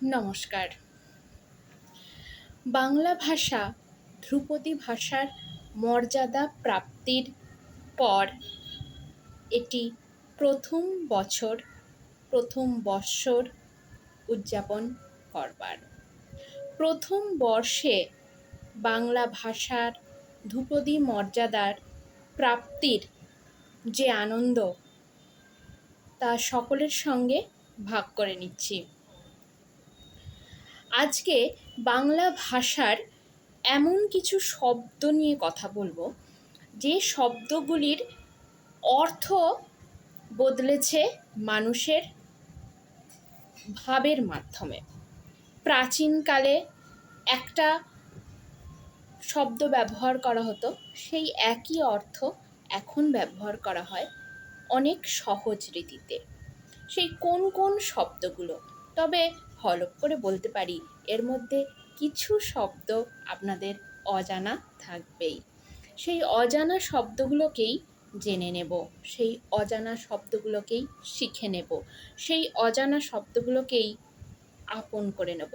নমস্কার। বাংলা ভাষা ধ্রুপদী ভাষার মর্যাদা প্রাপ্তির পর এটি প্রথম বৎসর উদযাপন করবার। প্রথম বর্ষে বাংলা ভাষার ধ্রুপদী মর্যাদার প্রাপ্তির যে আনন্দ তা সকলের সঙ্গে ভাগ করে নিচ্ছি। আজকে বাংলা ভাষার এমন কিছু শব্দ নিয়ে কথা বলবো যে শব্দগুলির অর্থ বদলেছে মানুষের ভাবের মাধ্যমে। প্রাচীনকালে একটা শব্দ ব্যবহার করা হতো, সেই একই অর্থ এখন ব্যবহার করা হয় অনেক সহজ রীতিতে। সেই কোন কোন শব্দগুলো? তবে হলপ করে বলতে পারি এর মধ্যে কিছু শব্দ আপনাদের অজানা থাকবেই। সেই অজানা শব্দগুলোকেই জেনে নেব, সেই অজানা শব্দগুলোকেই শিখে নেব, সেই অজানা শব্দগুলোকেই আপন করে নেব।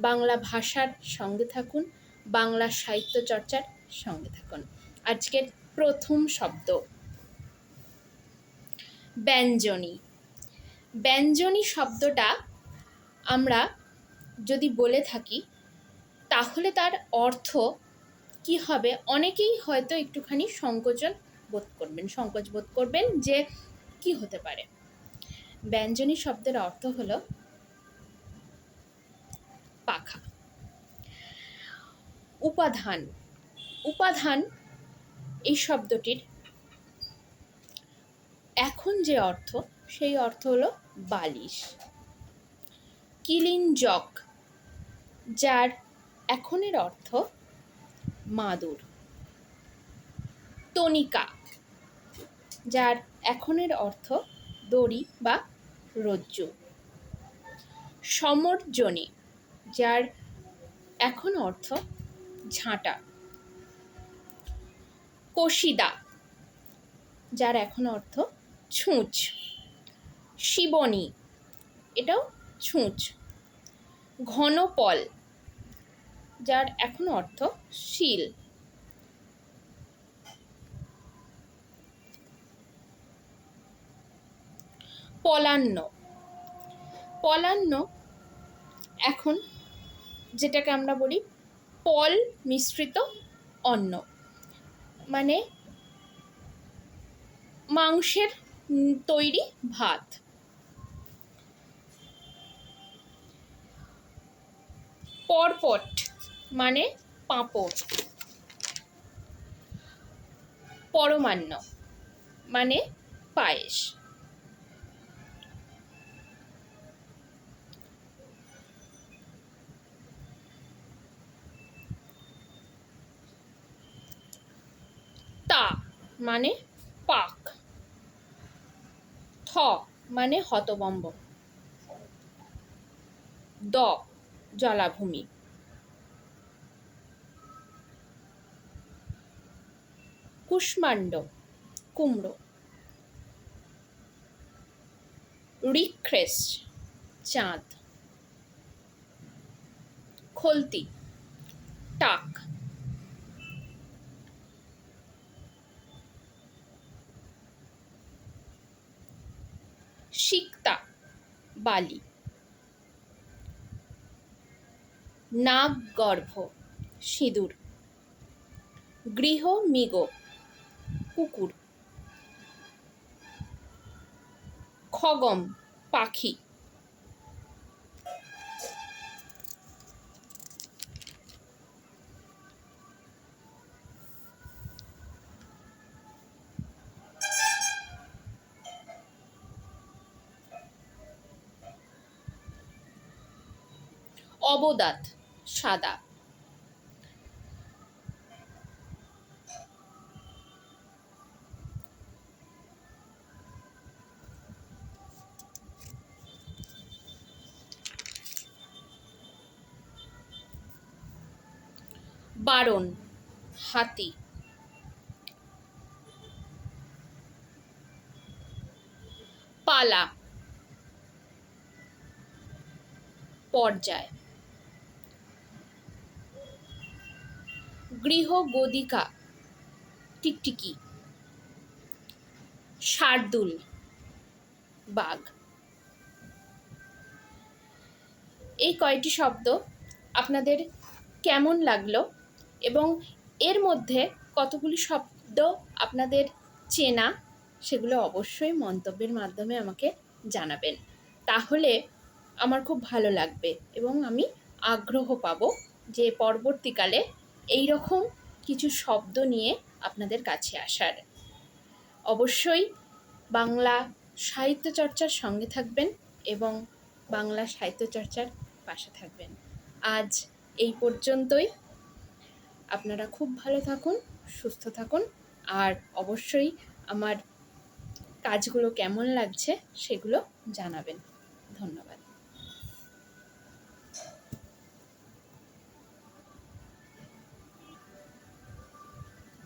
বাংলা ভাষার সঙ্গে থাকুন, বাংলা সাহিত্য চর্চার সঙ্গে থাকুন। আজকের প্রথম শব্দ ব্যঞ্জনী। ব্যঞ্জনী শব্দটা আমরা যদি বলে থাকি তাহলে তার অর্থ কি হবে? অনেকেই হয়তো একটুখানি সংকোচ বোধ করবেন যে কি হতে পারে। ব্যঞ্জনী শব্দের অর্থ হলো পাখা। উপাধান। উপাধান এই শব্দটির এখন যে অর্থ, সেই অর্থ হলো বালিশ। কিলিঞ্জক, যার এখনের অর্থ মাদুর। তনিকা, যার এখনের অর্থ দড়ি বা রজ্জু। সমর্জনী, যার এখন অর্থ ঝাঁটা। কশিদা, যার এখন অর্থ ছুঁচ। শিবনী, এটাও ছুঁচ। ঘনপল, যার এখন অর্থ শিল। পলান্ন। পলান্ন এখন যেটাকে আমরা বলি পল মিশ্রিত অন্ন, মানে মাংসের তৈরি ভাত। পরপট মানে পাঁপড়। পরমান্ন মানে পায়েস। তা মানে পাক। থ মানে হতবম্ব। দ জলাভূমি। কুষ্মাণ্ড কুমড়ো। ঋক্রেশ চাঁদ। খলতি টাক। সিক্তা বালি। নাগগর্ভ সিঁদুর। গৃহমৃগ কুকুর। খগম পাখি। অবদাত সাদা। বারণ হাতি। পালা পর্যায়, গৃহগোদিকা, টিকটিকি, শার্দুল, বাঘ। এই কয়টি শব্দ আপনাদের কেমন লাগলো এবং এর মধ্যে কতগুলি শব্দ আপনাদের চেনা, সেগুলো অবশ্যই মন্তব্যের মাধ্যমে আমাকে জানাবেন। তাহলে আমার খুব ভালো লাগবে এবং আমি আগ্রহ পাবো যে পরবর্তীকালে এই রকম কিছু শব্দ নিয়ে আপনাদের কাছে আসার। অবশ্যই বাংলা সাহিত্য চর্চার সঙ্গে থাকবেন এবং বাংলা সাহিত্য চর্চার পাশে থাকবেন। আজ এই পর্যন্তই। আপনারা খুব ভালো থাকুন, সুস্থ থাকুন, আর অবশ্যই আমার কাজগুলো কেমন লাগছে সেগুলো জানাবেন। ধন্যবাদ।